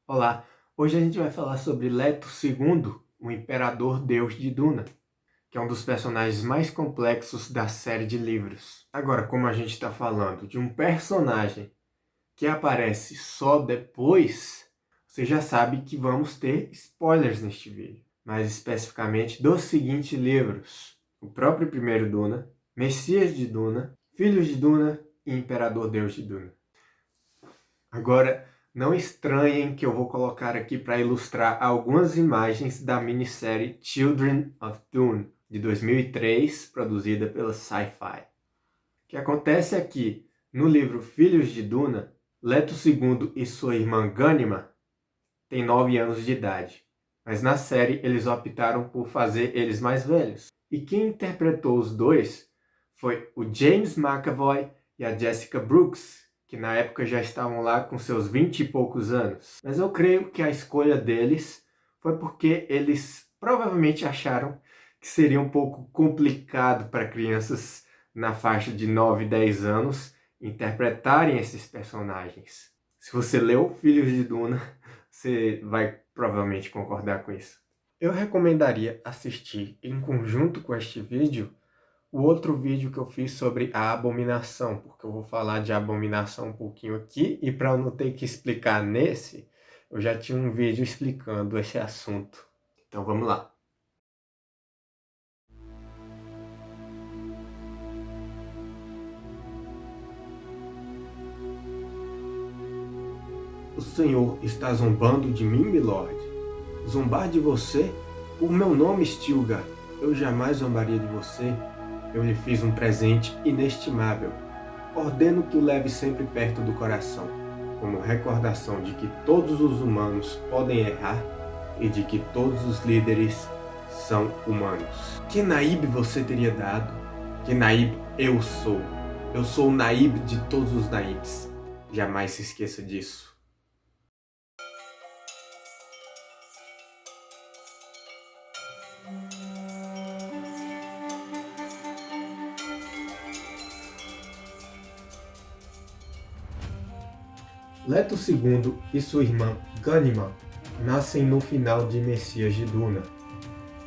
Olá, hoje a gente vai falar sobre Leto II, o Imperador Deus de Duna, que é um dos personagens mais complexos da série de livros. Agora, como a gente está falando de um personagem que aparece só depois, você já sabe que vamos ter spoilers neste vídeo, mais especificamente dos seguintes livros: o próprio primeiro Duna, Messias de Duna, Filhos de Duna e Imperador Deus de Duna. Agora, não estranhem que eu vou colocar aqui para ilustrar algumas imagens da minissérie Children of Dune, de 2003, produzida pela Sci-Fi. O que acontece é que, no livro Filhos de Duna, Leto II e sua irmã Ghanima têm 9 anos de idade, mas na série eles optaram por fazer eles mais velhos. E quem interpretou os dois foi o James McAvoy e a Jessica Brooks, que na época já estavam lá com seus 20 e poucos anos. Mas eu creio que a escolha deles foi porque eles provavelmente acharam que seria um pouco complicado para crianças na faixa de 9 e 10 anos interpretarem esses personagens. Se você leu Filhos de Duna, você vai provavelmente concordar com isso. Eu recomendaria assistir em conjunto com este vídeo o outro vídeo que eu fiz sobre a Abominação, porque eu vou falar de Abominação um pouquinho aqui, e para eu não ter que explicar nesse, eu já tinha um vídeo explicando esse assunto. Então vamos lá. O Senhor está zombando de mim, milord? Zombar de você? Por meu nome, Stilgar, eu jamais zombaria de você. Eu lhe fiz um presente inestimável. Ordeno que o leve sempre perto do coração, como recordação de que todos os humanos podem errar e de que todos os líderes são humanos. Que Naib você teria dado? Que Naib eu sou. Eu sou o Naib de todos os Naibs. Jamais se esqueça disso. Leto II e sua irmã Ghanima nascem no final de Messias de Duna.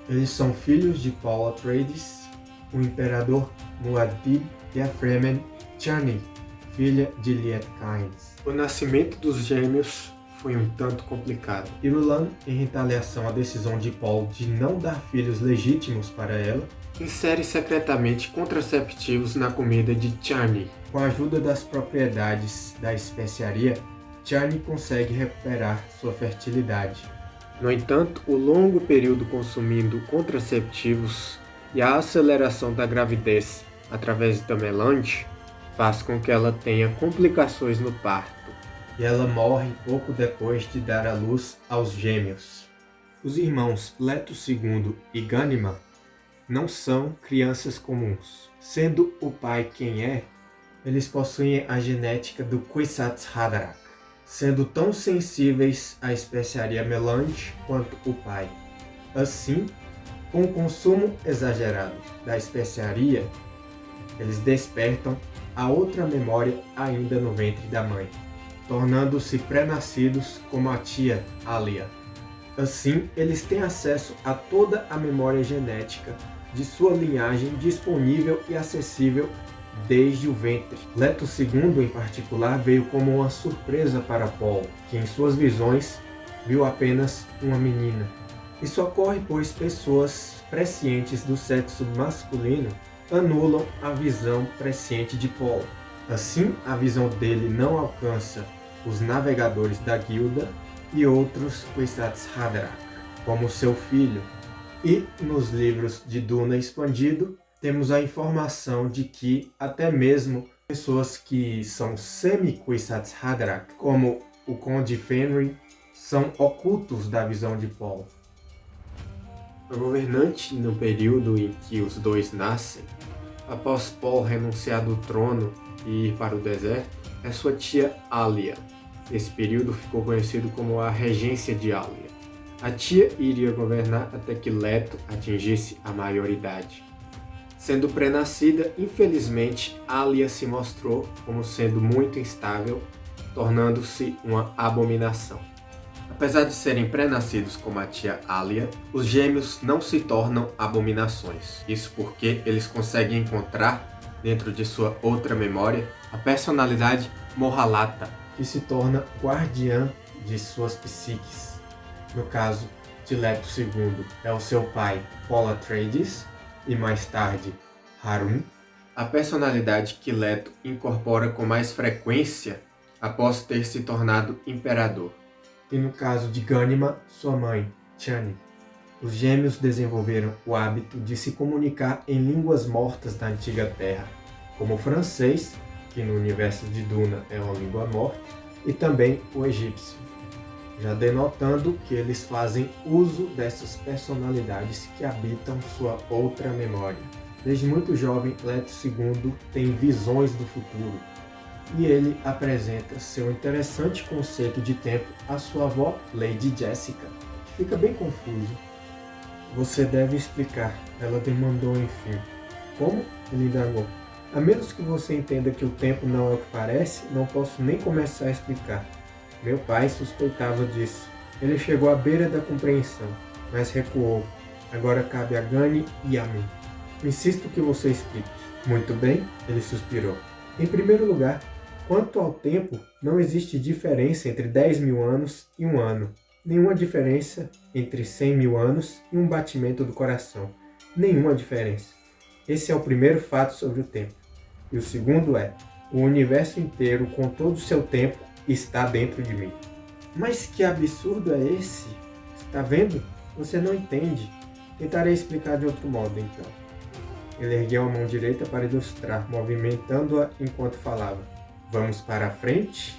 Eles são filhos de Paul Atreides, o imperador Muad'Dib e a Fremen Chani, filha de Liet Kynes. O nascimento dos gêmeos foi um tanto complicado. Irulan, em retaliação à decisão de Paul de não dar filhos legítimos para ela, insere secretamente contraceptivos na comida de Chani. Com a ajuda das propriedades da especiaria, Chani consegue recuperar sua fertilidade. No entanto, o longo período consumindo contraceptivos e a aceleração da gravidez através da melange faz com que ela tenha complicações no parto, e ela morre pouco depois de dar à luz aos gêmeos. Os irmãos Leto II e Ghanima não são crianças comuns. Sendo o pai quem é, eles possuem a genética do Kwisatz Haderach, sendo tão sensíveis à especiaria melange quanto o pai. Assim, com o consumo exagerado da especiaria, eles despertam a outra memória ainda no ventre da mãe, tornando-se pré-nascidos como a tia Alia. Assim, eles têm acesso a toda a memória genética de sua linhagem disponível e acessível desde o ventre. Leto II, em particular, veio como uma surpresa para Paul, que em suas visões viu apenas uma menina. Isso ocorre pois pessoas prescientes do sexo masculino anulam a visão presciente de Paul. Assim, a visão dele não alcança os navegadores da guilda e outros Kwisatz Haderach, como seu filho. E nos livros de Duna expandido, temos a informação de que até mesmo pessoas que são semi-Kwisatz Haderach, como o Conde Fenrir, são ocultos da visão de Paul. O governante no período em que os dois nascem, após Paul renunciar do trono e ir para o deserto, é sua tia Alia. Esse período ficou conhecido como a Regência de Alia. A tia iria governar até que Leto atingisse a maioridade. Sendo pré-nascida, infelizmente, Alia se mostrou como sendo muito instável, tornando-se uma abominação. Apesar de serem pré-nascidos como a tia Alia, os gêmeos não se tornam abominações. Isso porque eles conseguem encontrar, dentro de sua outra memória, a personalidade Mohalata, que se torna guardiã de suas psiques. No caso de Leto II, é o seu pai, Paul Atreides, e mais tarde, Harun. A personalidade que Leto incorpora com mais frequência após ter se tornado imperador. E no caso de Ghanima, sua mãe, Chani. Os gêmeos desenvolveram o hábito de se comunicar em línguas mortas da antiga Terra, como o francês, que no universo de Duna é uma língua morta, e também o egípcio, já denotando que eles fazem uso dessas personalidades que habitam sua outra memória. Desde muito jovem, Leto II tem visões do futuro, e ele apresenta seu interessante conceito de tempo à sua avó, Lady Jessica, que fica bem confuso. Você deve explicar, ela demandou enfim. Como? Ele indagou. A menos que você entenda que o tempo não é o que parece, não posso nem começar a explicar. Meu pai suspeitava disso. Ele chegou à beira da compreensão, mas recuou. Agora cabe a Gunny e a mim. Insisto que você explique. Muito bem, ele suspirou. Em primeiro lugar, quanto ao tempo, não existe diferença entre 10.000 anos e um ano. Nenhuma diferença entre 100.000 anos e um batimento do coração. Nenhuma diferença. Esse é o primeiro fato sobre o tempo. E o segundo é, o universo inteiro, com todo o seu tempo, está dentro de mim. Mas que absurdo é esse? Está vendo? Você não entende. Tentarei explicar de outro modo, então. Ele ergueu a mão direita para ilustrar, movimentando-a enquanto falava. Vamos para a frente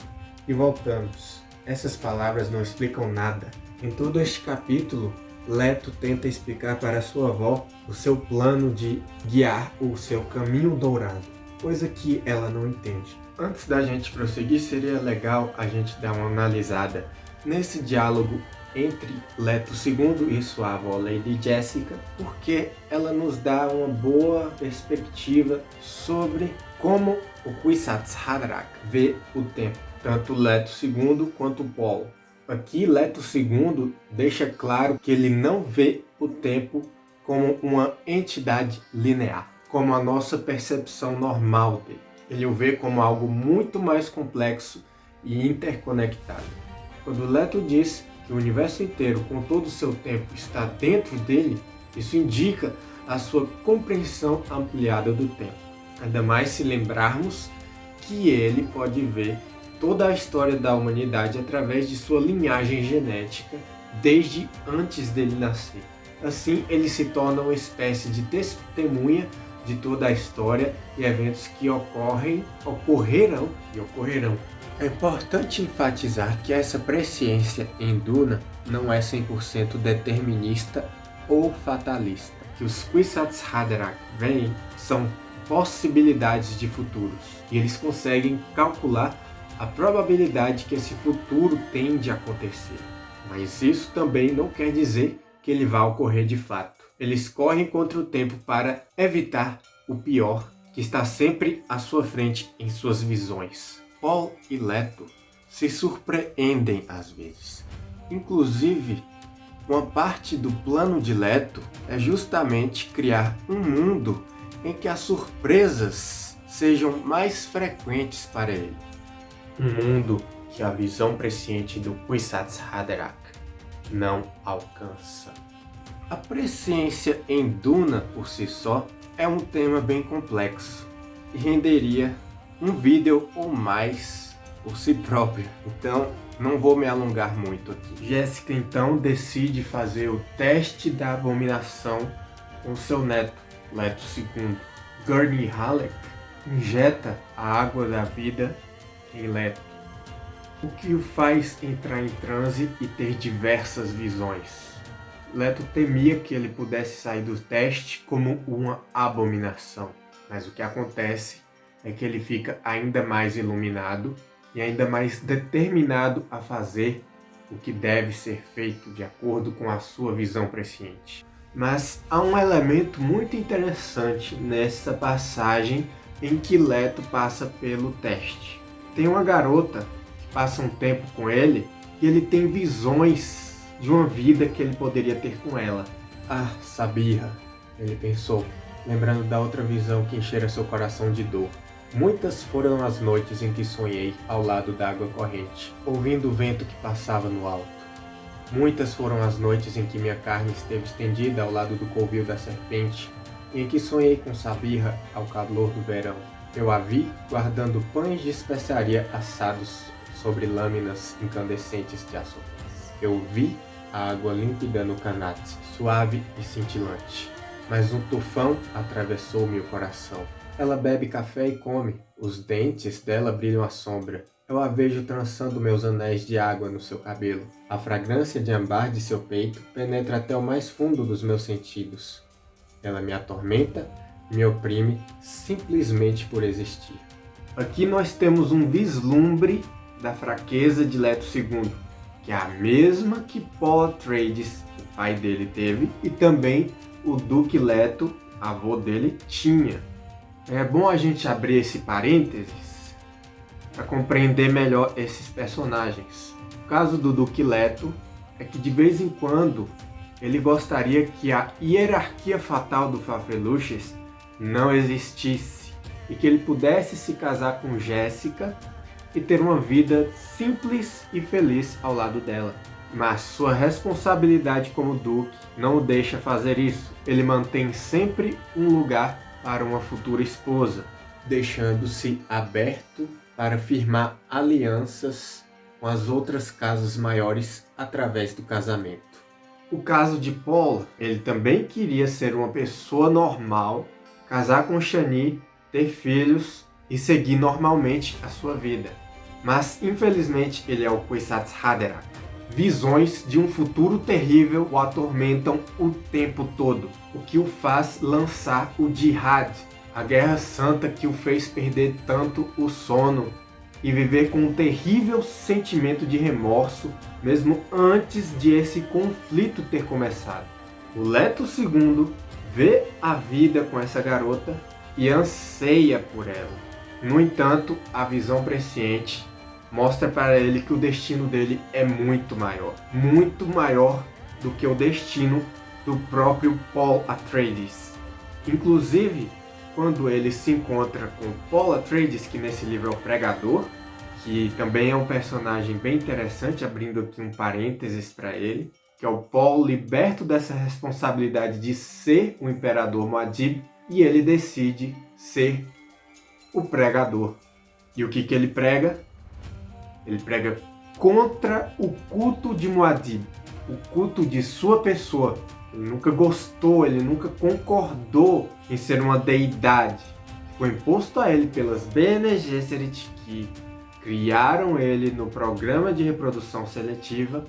e voltamos. Essas palavras não explicam nada. Em todo este capítulo, Leto tenta explicar para sua avó o seu plano de guiar o seu caminho dourado, coisa que ela não entende. Antes da gente prosseguir, seria legal a gente dar uma analisada nesse diálogo entre Leto II e sua avó Lady Jessica, porque ela nos dá uma boa perspectiva sobre como o Kwisatz Haderach vê o tempo, tanto Leto II quanto Paul. Aqui Leto II deixa claro que ele não vê o tempo como uma entidade linear, como a nossa percepção normal dele. Ele o vê como algo muito mais complexo e interconectado. Quando Leto diz que o universo inteiro, com todo o seu tempo, está dentro dele, isso indica a sua compreensão ampliada do tempo. Ainda mais se lembrarmos que ele pode ver toda a história da humanidade através de sua linhagem genética, desde antes dele nascer. Assim, ele se torna uma espécie de testemunha de toda a história e eventos que ocorrerão. É importante enfatizar que essa presciência em Duna não é 100% determinista ou fatalista. Que os Kwisatz Haderach veem são possibilidades de futuros e eles conseguem calcular a probabilidade que esse futuro tende a acontecer. Mas isso também não quer dizer que ele vai ocorrer de fato. Eles correm contra o tempo para evitar o pior que está sempre à sua frente em suas visões. Paul e Leto se surpreendem às vezes. Inclusive, uma parte do plano de Leto é justamente criar um mundo em que as surpresas sejam mais frequentes para ele. Um mundo que a visão presciente do Kwisatz Haderach não alcança. A presciência em Duna por si só é um tema bem complexo e renderia um vídeo ou mais por si próprio, então não vou me alongar muito aqui. Jessica então decide fazer o teste da abominação com seu neto, Leto II. Gurney Halleck injeta a água da vida em Leto, o que o faz entrar em transe e ter diversas visões. Leto temia que ele pudesse sair do teste como uma abominação, mas o que acontece é que ele fica ainda mais iluminado e ainda mais determinado a fazer o que deve ser feito de acordo com a sua visão presciente. Mas há um elemento muito interessante nessa passagem em que Leto passa pelo teste. Tem uma garota que passa um tempo com ele e ele tem visões de uma vida que ele poderia ter com ela. Ah, Sabirra, ele pensou, lembrando da outra visão que enchera seu coração de dor. Muitas foram as noites em que sonhei ao lado da água corrente, ouvindo o vento que passava no alto. Muitas foram as noites em que minha carne esteve estendida ao lado do covil da serpente, e em que sonhei com Sabirra ao calor do verão. Eu a vi guardando pães de especiaria assados sobre lâminas incandescentes de açúcar. Eu vi a água límpida no canate, suave e cintilante. Mas um tufão atravessou meu coração. Ela bebe café e come. Os dentes dela brilham à sombra. Eu a vejo trançando meus anéis de água no seu cabelo. A fragrância de ambar de seu peito penetra até o mais fundo dos meus sentidos. Ela me atormenta, me oprime, simplesmente por existir. Aqui nós temos um vislumbre da fraqueza de Leto II, que é a mesma que Paul Atreides, o pai dele, teve, e também o Duque Leto, avô dele, tinha. É bom a gente abrir esse parênteses para compreender melhor esses personagens. O caso do Duque Leto é que de vez em quando ele gostaria que a hierarquia fatal do Fafeluches não existisse e que ele pudesse se casar com Jéssica e ter uma vida simples e feliz ao lado dela. Mas sua responsabilidade como Duque não o deixa fazer isso. Ele mantém sempre um lugar para uma futura esposa, deixando-se aberto para firmar alianças com as outras casas maiores através do casamento. O caso de Paul, ele também queria ser uma pessoa normal, casar com Shani, ter filhos e seguir normalmente a sua vida. Mas, infelizmente, ele é o Kwisatz Haderach. Visões de um futuro terrível o atormentam o tempo todo, o que o faz lançar o Jihad, a guerra santa que o fez perder tanto o sono e viver com um terrível sentimento de remorso, mesmo antes de esse conflito ter começado. O Leto II vê a vida com essa garota e anseia por ela. No entanto, a visão presciente mostra para ele que o destino dele é muito maior do que o destino do próprio Paul Atreides. Inclusive, quando ele se encontra com Paul Atreides, que nesse livro é o Pregador, que também é um personagem bem interessante, abrindo aqui um parênteses para ele, que é o Paul liberto dessa responsabilidade de ser o Imperador Muad'Dib, e ele decide ser o Pregador. E o que ele prega? Ele prega contra o culto de Muad'Dib, o culto de sua pessoa. Ele nunca gostou, ele nunca concordou em ser uma deidade. Foi imposto a ele pelas Bene Gesserit, que criaram ele no programa de reprodução seletiva,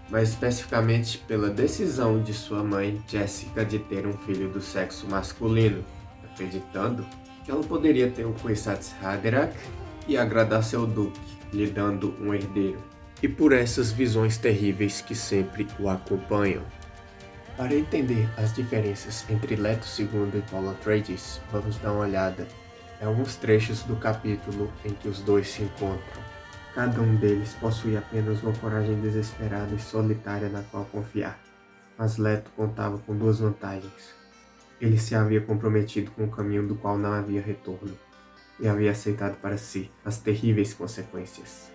mas especificamente pela decisão de sua mãe, Jéssica, de ter um filho do sexo masculino, acreditando que ela poderia ter um Kwisatz Haderach e agradar seu duque, lhe dando um herdeiro. E por essas visões terríveis que sempre o acompanham. Para entender as diferenças entre Leto II e Paul Atreides, vamos dar uma olhada em alguns trechos do capítulo em que os dois se encontram. Cada um deles possuía apenas uma coragem desesperada e solitária na qual confiar. Mas Leto contava com duas vantagens. Ele se havia comprometido com um caminho do qual não havia retorno, e havia aceitado para si as terríveis consequências.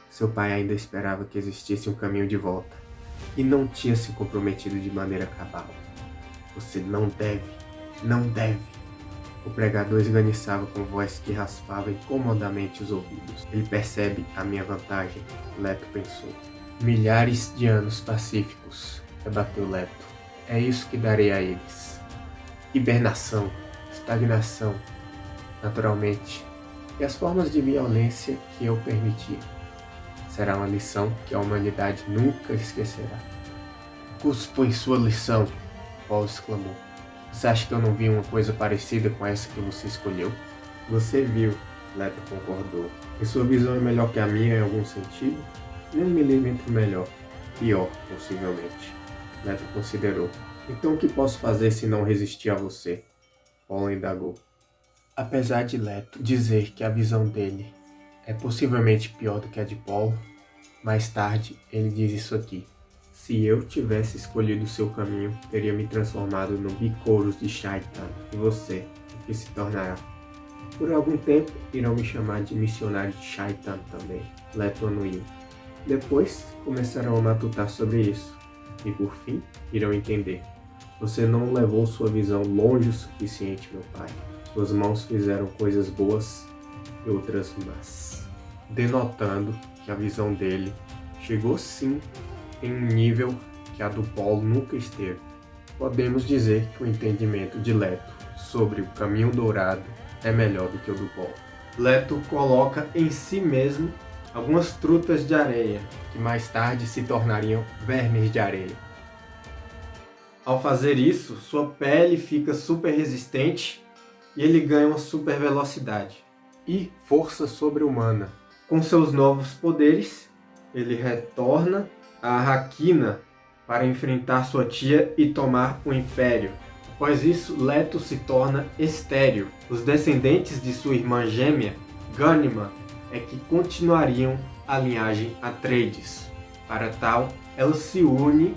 Seu pai ainda esperava que existisse um caminho de volta, e não tinha se comprometido de maneira cabal. Você não deve. O pregador esganiçava com voz que raspava incomodamente os ouvidos. Ele percebe a minha vantagem, Leto pensou. Milhares de anos pacíficos, rebateu Leto. É isso que darei a eles. Hibernação, estagnação, naturalmente, e as formas de violência que eu permitir. Será uma lição que a humanidade nunca esquecerá. Cuspo em sua lição, Paul exclamou. Você acha que eu não vi uma coisa parecida com essa que você escolheu? Você viu, Leto concordou. E sua visão é melhor que a minha em algum sentido? Nem um milímetro melhor. Pior, possivelmente. Leto considerou. Então o que posso fazer se não resistir a você? Paul indagou. Apesar de Leto dizer que a visão dele é possivelmente pior do que a de Paul, Mais tarde, ele diz isso aqui: se eu tivesse escolhido o seu caminho, teria me transformado no Bikoros de Shaitan, e você, o que se tornará? Por algum tempo, irão me chamar de missionário de Shaitan também, Leto Anuyil. Depois, começarão a matutar sobre isso, e por fim, irão entender. Você não levou sua visão longe o suficiente, meu pai. Suas mãos fizeram coisas boas e outras más, denotando que a visão dele chegou sim em um nível que a do Paul nunca esteve. Podemos dizer que o entendimento de Leto sobre o caminho dourado é melhor do que o do Paul. Leto coloca em si mesmo algumas trutas de areia, que mais tarde se tornariam vermes de areia. Ao fazer isso, sua pele fica super resistente e ele ganha uma super velocidade e força sobre-humana. Com seus novos poderes, ele retorna a Rakina para enfrentar sua tia e tomar o Império. Após isso, Leto se torna estéril. Os descendentes de sua irmã gêmea, Ghanima, é que continuariam a linhagem Atreides. Para tal, ela se une,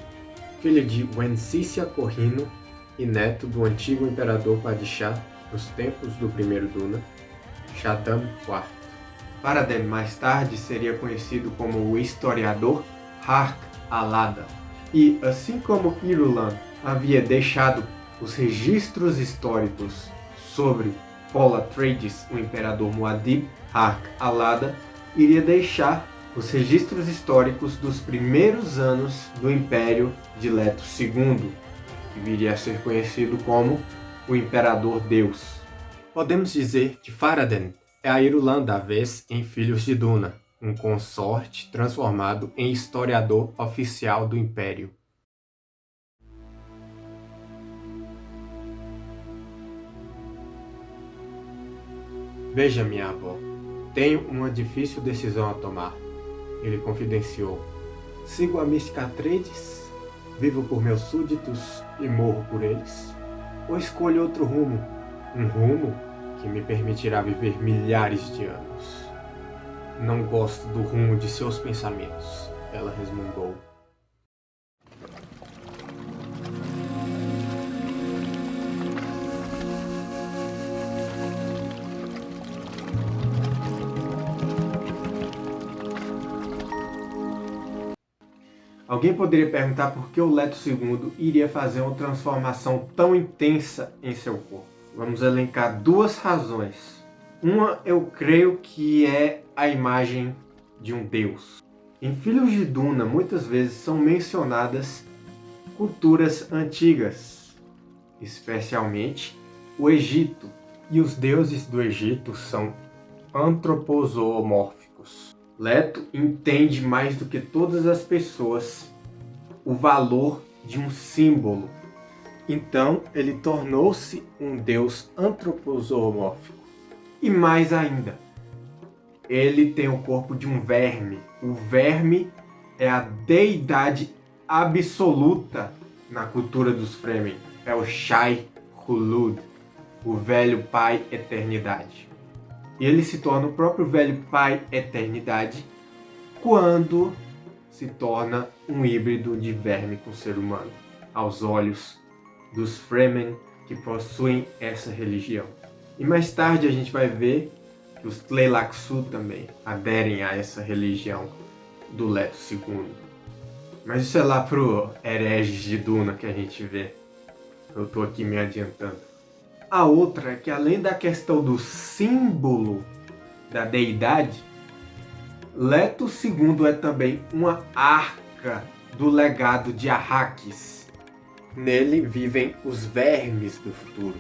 filha de Wensicia Corrino e neto do antigo imperador Padishah nos tempos do primeiro Duna, Shaddam IV. Faraden mais tarde seria conhecido como o historiador Hark Alada. E assim como Irulan havia deixado os registros históricos sobre Paul Atreides, o imperador Muad'Dib, Hark Alada iria deixar os registros históricos dos primeiros anos do Império de Leto II, que viria a ser conhecido como o Imperador Deus. Podemos dizer que Faraden é a Irulan da vez em Filhos de Duna, um consorte transformado em historiador oficial do Império. Veja, minha avó, tenho uma difícil decisão a tomar. Ele confidenciou. Sigo a mística Atreides, vivo por meus súditos e morro por eles? Ou escolho outro rumo? Um rumo que me permitirá viver milhares de anos. Não gosto do rumo de seus pensamentos, ela resmungou. Alguém poderia perguntar por que o Leto II iria fazer uma transformação tão intensa em seu corpo. Vamos elencar duas razões. Uma, eu creio que é a imagem de um deus. Em Filhos de Duna, muitas vezes são mencionadas culturas antigas, especialmente o Egito. E os deuses do Egito são antropozoomórficos. Leto entende mais do que todas as pessoas o valor de um símbolo. Então, ele tornou-se um deus antropozoomórfico. E mais ainda, ele tem o corpo de um verme. O verme é a deidade absoluta na cultura dos Fremen. É o Shai Hulud, o velho pai eternidade. E ele se torna o próprio velho pai eternidade quando se torna um híbrido de verme com ser humano, aos olhos dos Fremen que possuem essa religião. E mais tarde a gente vai ver que os Tleilaxu também aderem a essa religião do Leto II. Mas isso é lá pro hereges de Duna que a gente vê. Eu tô aqui me adiantando. A outra é que, além da questão do símbolo da deidade, Leto II é também uma arca do legado de Arrakis. Nele vivem os vermes do futuro.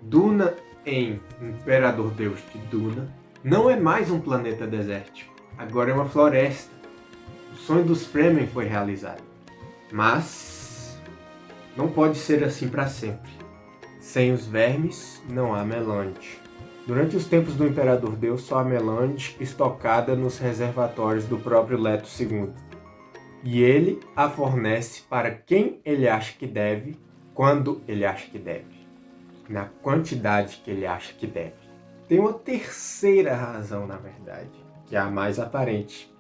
Duna, em Imperador Deus de Duna, não é mais um planeta desértico. Agora é uma floresta. O sonho dos Fremen foi realizado. Mas não pode ser assim para sempre. Sem os vermes, não há Melande. Durante os tempos do Imperador Deus, só há Melande estocada nos reservatórios do próprio Leto II. E ele a fornece para quem ele acha que deve, quando ele acha que deve, na quantidade que ele acha que deve. Tem uma terceira razão, na verdade, que é a mais aparente.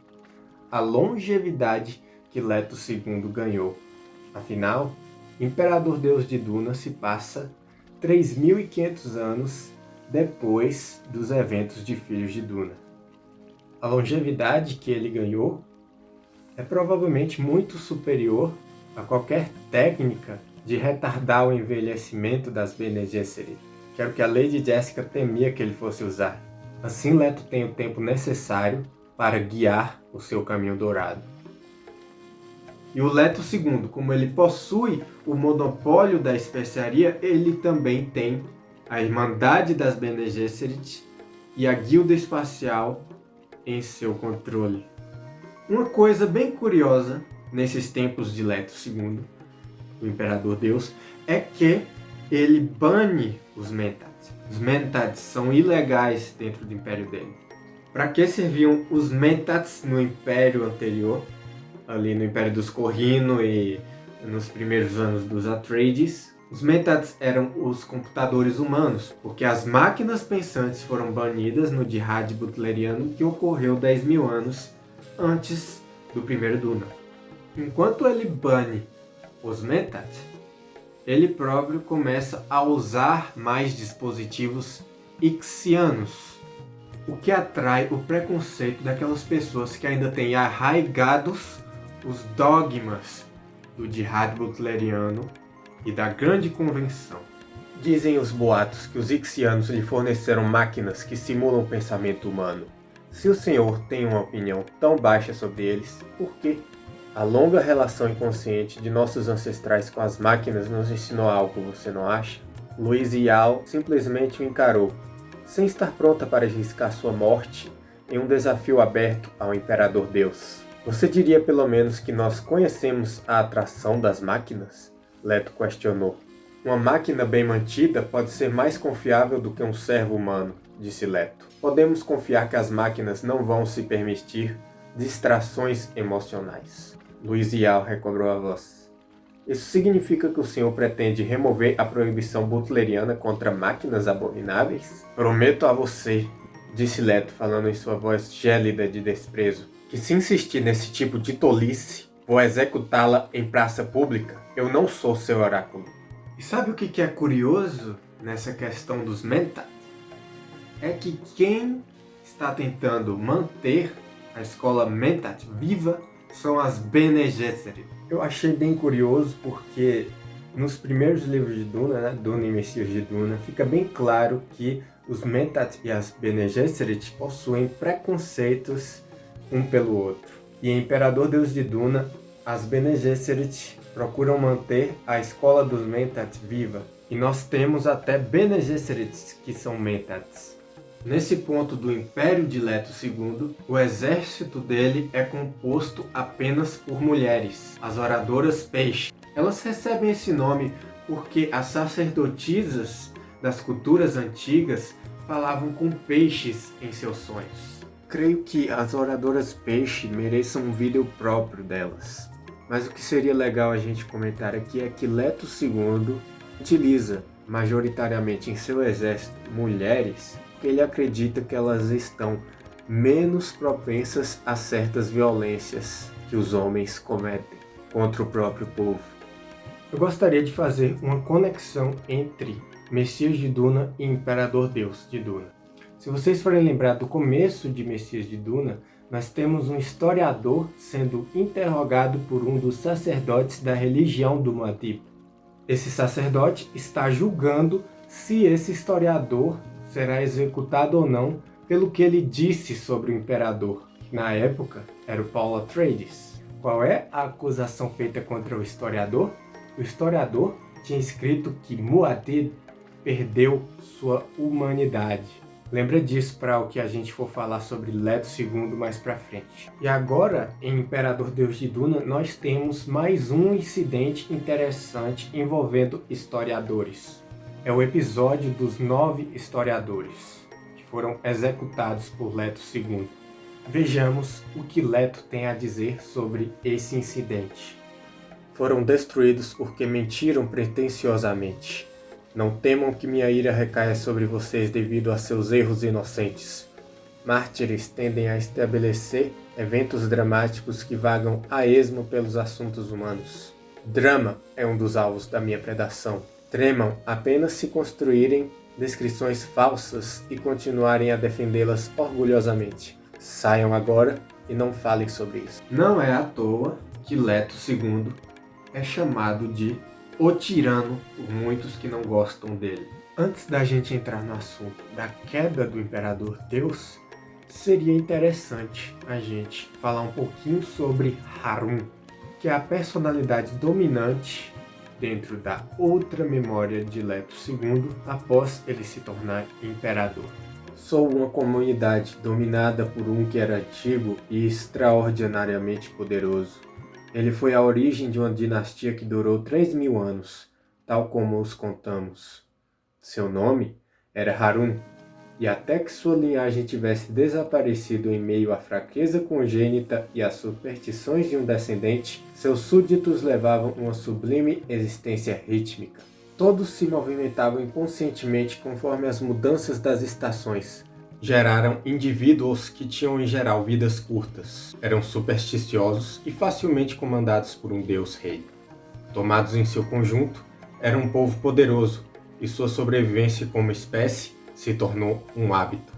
a longevidade que Leto II ganhou. Afinal, Imperador Deus de Duna se passa 3.500 anos depois dos eventos de Filhos de Duna. A longevidade que ele ganhou é provavelmente muito superior a qualquer técnica de retardar o envelhecimento das Bene Gesserit, que era o que a Lady Jessica temia que ele fosse usar. Assim, Leto tem o tempo necessário para guiar o seu caminho dourado. E o Leto II, como ele possui o monopólio da especiaria, ele também tem a Irmandade das Bene Gesserit e a Guilda Espacial em seu controle. Uma coisa bem curiosa nesses tempos de Leto II, o Imperador Deus, é que ele bane os Mentats. Os Mentats são ilegais dentro do império dele. Para que serviam os Mentats no império anterior? Ali no Império dos Corrino e nos primeiros anos dos Atreides, os Mentats eram os computadores humanos, porque as máquinas pensantes foram banidas no Jihad Butleriano que ocorreu 10.000 anos antes do primeiro Duna. Enquanto ele bane os Mentats, ele próprio começa a usar mais dispositivos ixianos, o que atrai o preconceito daquelas pessoas que ainda têm arraigados os dogmas do Jihad Butleriano e da Grande Convenção. Dizem os boatos que os ixianos lhe forneceram máquinas que simulam o pensamento humano. Se o senhor tem uma opinião tão baixa sobre eles, por quê? A longa relação inconsciente de nossos ancestrais com as máquinas nos ensinou algo, você não acha? Luiz Yao simplesmente o encarou, sem estar pronta para arriscar sua morte em um desafio aberto ao Imperador Deus. Você diria pelo menos que nós conhecemos a atração das máquinas? Leto questionou. Uma máquina bem mantida pode ser mais confiável do que um servo humano, disse Leto. Podemos confiar que as máquinas não vão se permitir distrações emocionais. Luiz Yao recobrou a voz. Isso significa que o senhor pretende remover a proibição butleriana contra máquinas abomináveis? Prometo a você, disse Leto falando em sua voz gélida de desprezo, que se insistir nesse tipo de tolice, vou executá-la em praça pública. Eu não sou seu oráculo. E sabe o que é curioso nessa questão dos Mentats? É que quem está tentando manter a escola Mentat viva são as Bene Gesserit. Eu achei bem curioso porque nos primeiros livros de Duna, Duna e Messias de Duna, fica bem claro que os Mentat e as Bene Gesserit possuem preconceitos um pelo outro. E em Imperador Deus de Duna, as Bene Gesserit procuram manter a escola dos Mentat viva. E nós temos até Bene Gesserit que são Mentats. Nesse ponto do Império de Leto II, o exército dele é composto apenas por mulheres, as oradoras peixe. Elas recebem esse nome porque as sacerdotisas das culturas antigas falavam com peixes em seus sonhos. Creio que as oradoras peixe mereçam um vídeo próprio delas. Mas o que seria legal a gente comentar aqui é que Leto II utiliza majoritariamente em seu exército mulheres, porque ele acredita que elas estão menos propensas a certas violências que os homens cometem contra o próprio povo. Eu gostaria de fazer uma conexão entre Messias de Duna e Imperador Deus de Duna. Se vocês forem lembrar do começo de Messias de Duna, nós temos um historiador sendo interrogado por um dos sacerdotes da religião do Muad'Dib. Esse sacerdote está julgando se esse historiador será executado ou não pelo que ele disse sobre o imperador, que na época era o Paul Atreides. Qual é a acusação feita contra o historiador? O historiador tinha escrito que Muad'Dib perdeu sua humanidade. Lembra disso para o que a gente for falar sobre Leto II mais para frente. E agora, em Imperador Deus de Duna, nós temos mais um incidente interessante envolvendo historiadores. É o episódio dos 9 historiadores, que foram executados por Leto II. Vejamos o que Leto tem a dizer sobre esse incidente. Foram destruídos porque mentiram pretensiosamente. Não temam que minha ira recaia sobre vocês devido a seus erros inocentes. Mártires tendem a estabelecer eventos dramáticos que vagam a esmo pelos assuntos humanos. Drama é um dos alvos da minha predação. Tremam apenas se construírem descrições falsas e continuarem a defendê-las orgulhosamente. Saiam agora e não falem sobre isso. Não é à toa que Leto II é chamado de o tirano por muitos que não gostam dele. Antes da gente entrar no assunto da queda do Imperador Deus, seria interessante a gente falar um pouquinho sobre Harun, que é a personalidade dominante dentro da outra memória de Leto II após ele se tornar imperador. Sou uma comunidade dominada por um que era antigo e extraordinariamente poderoso. Ele foi a origem de uma dinastia que durou 3.000 anos, tal como os contamos. Seu nome era Harun, e até que sua linhagem tivesse desaparecido em meio à fraqueza congênita e às superstições de um descendente, seus súditos levavam uma sublime existência rítmica. Todos se movimentavam inconscientemente conforme as mudanças das estações. Geraram indivíduos que tinham em geral vidas curtas, eram supersticiosos e facilmente comandados por um deus-rei. Tomados em seu conjunto, era um povo poderoso, e sua sobrevivência como espécie se tornou um hábito.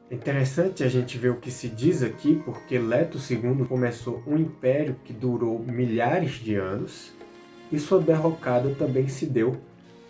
É interessante a gente ver o que se diz aqui, porque Leto II começou um império que durou milhares de anos, e sua derrocada também se deu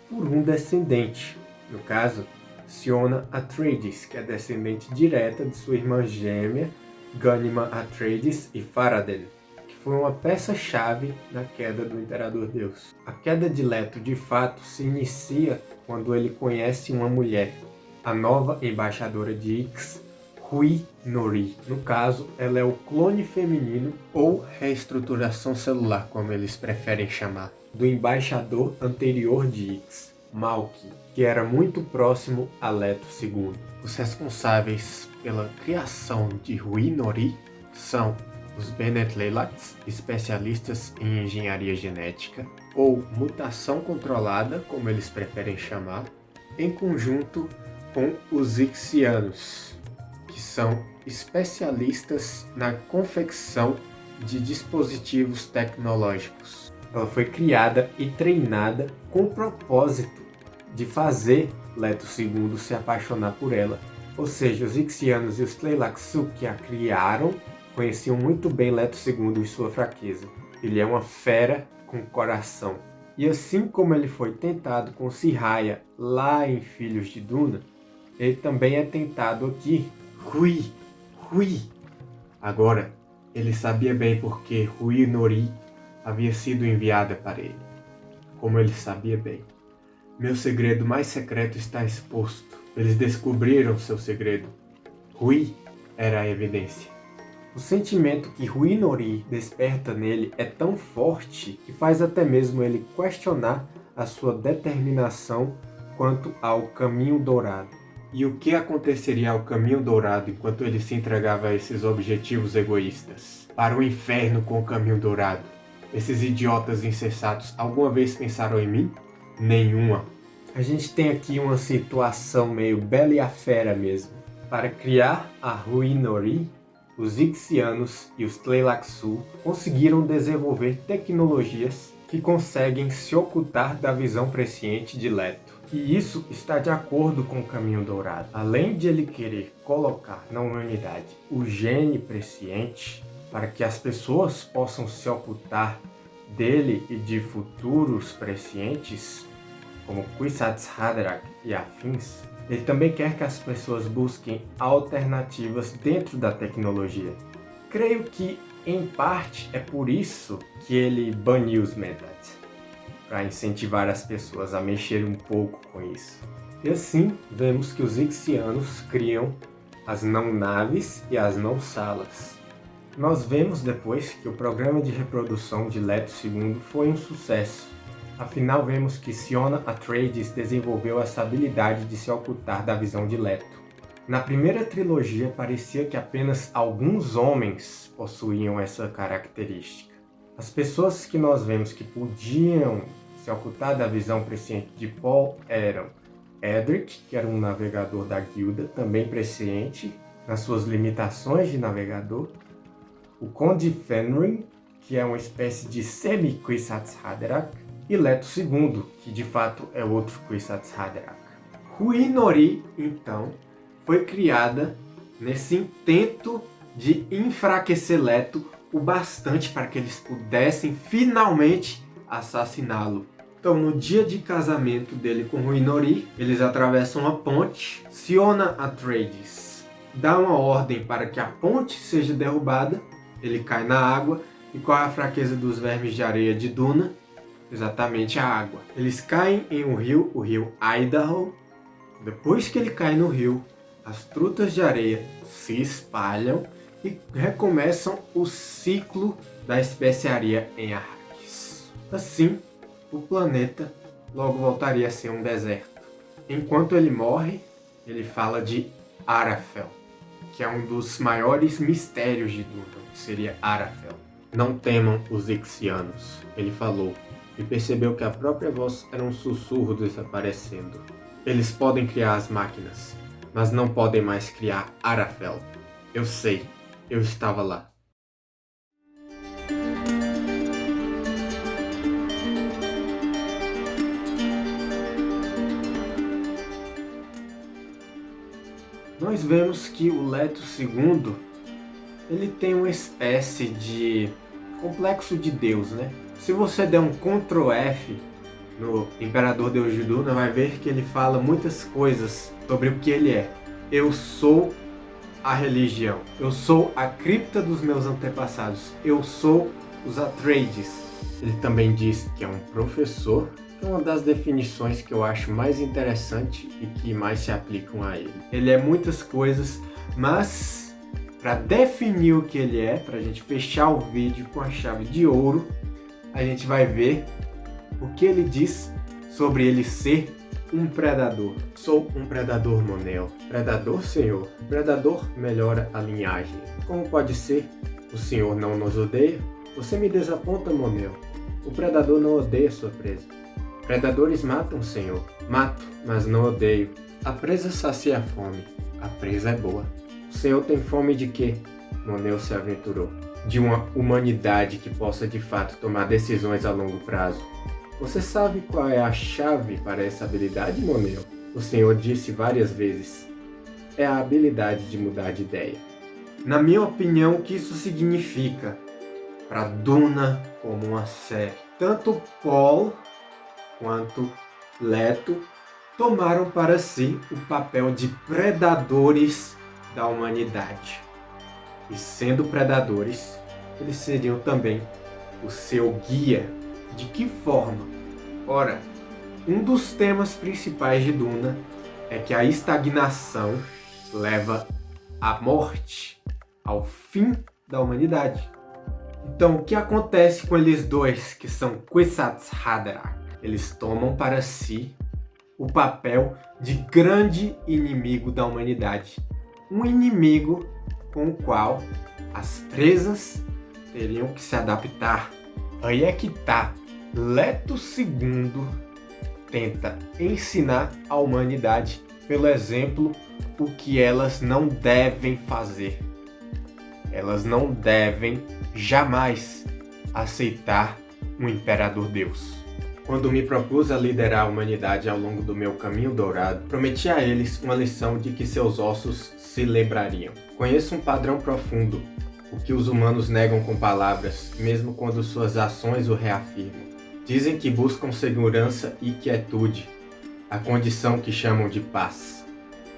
por um descendente, no caso, Siona Atreides, que é descendente direta de sua irmã gêmea, Ghanima Atreides e Farad'n, que foi uma peça-chave na queda do Imperador Deus. A queda de Leto, de fato, se inicia quando ele conhece uma mulher, a nova embaixadora de Ix, Hui Nori. No caso, ela é o clone feminino, ou reestruturação celular, como eles preferem chamar, do embaixador anterior de Ix, Malki, que era muito próximo a Leto II. Os responsáveis pela criação de Hui Nori são os Bene Tleilax, especialistas em engenharia genética, ou mutação controlada, como eles preferem chamar, em conjunto com os Ixianos, que são especialistas na confecção de dispositivos tecnológicos. Ela foi criada e treinada com o propósito de fazer Leto II se apaixonar por ela. Ou seja, os Ixianos e os Tleilaxu que a criaram conheciam muito bem Leto II e sua fraqueza. Ele é uma fera com coração. E assim como ele foi tentado com Siraya lá em Filhos de Duna, ele também é tentado aqui. Hui! Agora, ele sabia bem porque Hui Nori havia sido enviada para ele. Como ele sabia bem. Meu segredo mais secreto está exposto. Eles descobriram seu segredo. Hui era a evidência. O sentimento que Hui Nori desperta nele é tão forte que faz até mesmo ele questionar a sua determinação quanto ao Caminho Dourado. E o que aconteceria ao Caminho Dourado enquanto ele se entregava a esses objetivos egoístas? Para o inferno com o Caminho Dourado. Esses idiotas insensatos alguma vez pensaram em mim? Nenhuma. A gente tem aqui uma situação meio Bela e a Fera mesmo. Para criar a Hui Nori, os Ixianos e os Tleilaxu conseguiram desenvolver tecnologias que conseguem se ocultar da visão presciente de Leto. E isso está de acordo com o Caminho Dourado. Além de ele querer colocar na humanidade o gene presciente, para que as pessoas possam se ocultar dele e de futuros prescientes, como Kwisatz Haderach e afins, ele também quer que as pessoas busquem alternativas dentro da tecnologia. Creio que, em parte, é por isso que ele baniu os Mentat, para incentivar as pessoas a mexer um pouco com isso. E assim, vemos que os Ixianos criam as não-naves e as não-salas. Nós vemos depois que o programa de reprodução de Leto II foi um sucesso. Afinal, vemos que Siona Atreides desenvolveu essa habilidade de se ocultar da visão de Leto. Na primeira trilogia, parecia que apenas alguns homens possuíam essa característica. As pessoas que nós vemos que podiam se ocultar da visão presciente de Paul eram Edric, que era um navegador da guilda, também presciente nas suas limitações de navegador, o Conde Fenrir, que é uma espécie de semi-Kwisatz Haderach, e Leto II, que de fato é outro Kwisatz Haderach. Hui Nori, então, foi criada nesse intento de enfraquecer Leto o bastante para que eles pudessem finalmente assassiná-lo. Então, no dia de casamento dele com Hui Nori, eles atravessam a ponte. Siona Atreides dá uma ordem para que a ponte seja derrubada, ele cai na água. E qual é a fraqueza dos vermes de areia de Duna? Exatamente a água. Eles caem em o rio Idaho. Depois que ele cai no rio, as trutas de areia se espalham e recomeçam o ciclo da especiaria em Arrakis. Assim, o planeta logo voltaria a ser um deserto. Enquanto ele morre, ele fala de Arafel, que é um dos maiores mistérios de Duna, que seria Arafel. Não temam os Ixianos, ele falou, e percebeu que a própria voz era um sussurro desaparecendo. Eles podem criar as máquinas, mas não podem mais criar Arafel. Eu sei, eu estava lá. Nós vemos que o Leto II, ele tem uma espécie de complexo de Deus, né? Se você der um Ctrl F no Imperador Deus de Duna, vai ver que ele fala muitas coisas sobre o que ele é. Eu sou a religião. Eu sou a cripta dos meus antepassados. Eu sou os Atreides. Ele também diz que é um professor, que é uma das definições que eu acho mais interessante e que mais se aplicam a ele. Ele é muitas coisas, mas para definir o que ele é, para a gente fechar o vídeo com a chave de ouro, a gente vai ver o que ele diz sobre ele ser um predador. Sou um predador, Monel. Predador, senhor. O predador melhora a linhagem. Como pode ser? O senhor não nos odeia? Você me desaponta, Monel. O predador não odeia sua presa. Predadores matam, senhor. Mato, mas não odeio. A presa sacia a fome. A presa é boa. O senhor tem fome de quê? Monel se aventurou. De uma humanidade que possa de fato tomar decisões a longo prazo. Você sabe qual é a chave para essa habilidade, Monel? O senhor disse várias vezes. É a habilidade de mudar de ideia. Na minha opinião, o que isso significa para Duna como uma série? Tanto Paul quanto Leto tomaram para si o papel de predadores da humanidade. E sendo predadores, eles seriam também o seu guia. De que forma? Ora, um dos temas principais de Duna é que a estagnação leva à morte, ao fim da humanidade. Então, o que acontece com eles dois, que são Kwisatz Haderach? Eles tomam para si o papel de grande inimigo da humanidade. Um inimigo com o qual as presas teriam que se adaptar. Aí é que tá. Leto II tenta ensinar à humanidade, pelo exemplo, o que elas não devem fazer. Elas não devem jamais aceitar um imperador Deus. Quando me propus a liderar a humanidade ao longo do meu caminho dourado, prometi a eles uma lição de que seus ossos se lembrariam. Conheço um padrão profundo, o que os humanos negam com palavras, mesmo quando suas ações o reafirmam. Dizem que buscam segurança e quietude, a condição que chamam de paz.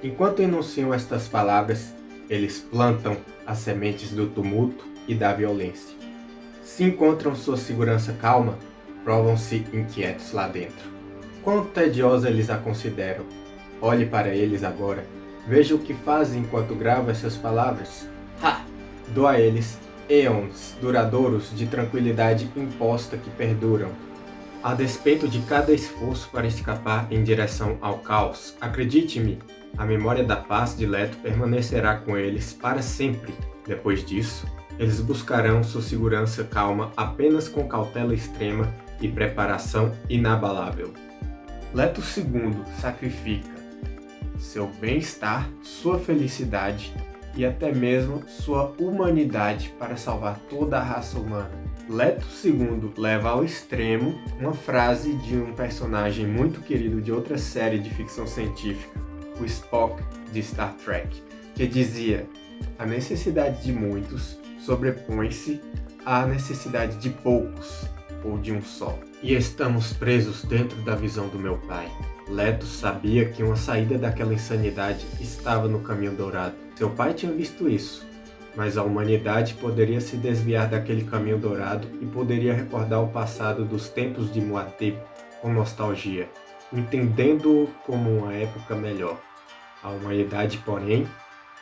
Enquanto enunciam estas palavras, eles plantam as sementes do tumulto e da violência. Se encontram sua segurança calma, provam-se inquietos lá dentro. Quão tediosa eles a consideram. Olhe para eles agora. Veja o que fazem enquanto gravo essas palavras. Ha! Dou a eles éons duradouros de tranquilidade imposta que perduram. A despeito de cada esforço para escapar em direção ao caos, acredite-me, a memória da paz de Leto permanecerá com eles para sempre. Depois disso, eles buscarão sua segurança calma apenas com cautela extrema e preparação inabalável. Leto II sacrifica seu bem-estar, sua felicidade e até mesmo sua humanidade para salvar toda a raça humana. Leto II leva ao extremo uma frase de um personagem muito querido de outra série de ficção científica, o Spock de Star Trek, que dizia: a necessidade de muitos sobrepõe-se à necessidade de poucos ou de um só. E estamos presos dentro da visão do meu pai. Leto sabia que uma saída daquela insanidade estava no caminho dourado. Seu pai tinha visto isso, mas a humanidade poderia se desviar daquele caminho dourado e poderia recordar o passado dos tempos de Muad'Dib com nostalgia, entendendo-o como uma época melhor. A humanidade, porém,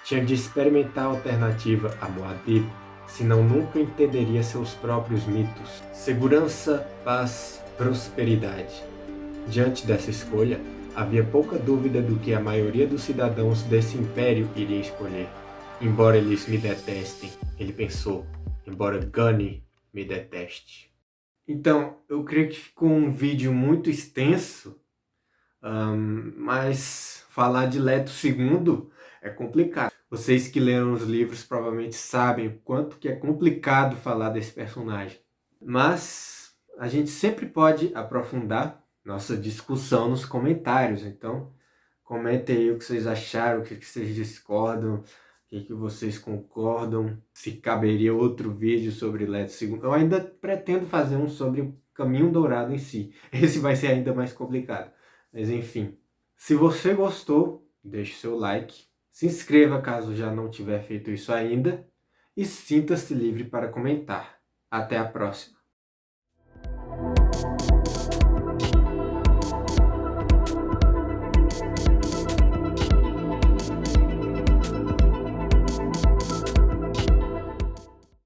tinha de experimentar a alternativa a Muad'Dib, senão nunca entenderia seus próprios mitos. Segurança, paz, prosperidade. Diante dessa escolha, havia pouca dúvida do que a maioria dos cidadãos desse império iria escolher. Embora eles me detestem, ele pensou, embora Gunny me deteste. Então, eu creio que ficou um vídeo muito extenso, mas falar de Leto II é complicado. Vocês que leram os livros provavelmente sabem o quanto que é complicado falar desse personagem. Mas a gente sempre pode aprofundar nossa discussão nos comentários. Então, comentem aí o que vocês acharam, o que vocês discordam, o que vocês concordam, se caberia outro vídeo sobre Leto II. Eu ainda pretendo fazer um sobre o Caminho Dourado em si. Esse vai ser ainda mais complicado. Mas enfim, se você gostou, deixe seu like, se inscreva caso já não tiver feito isso ainda e sinta-se livre para comentar. Até a próxima!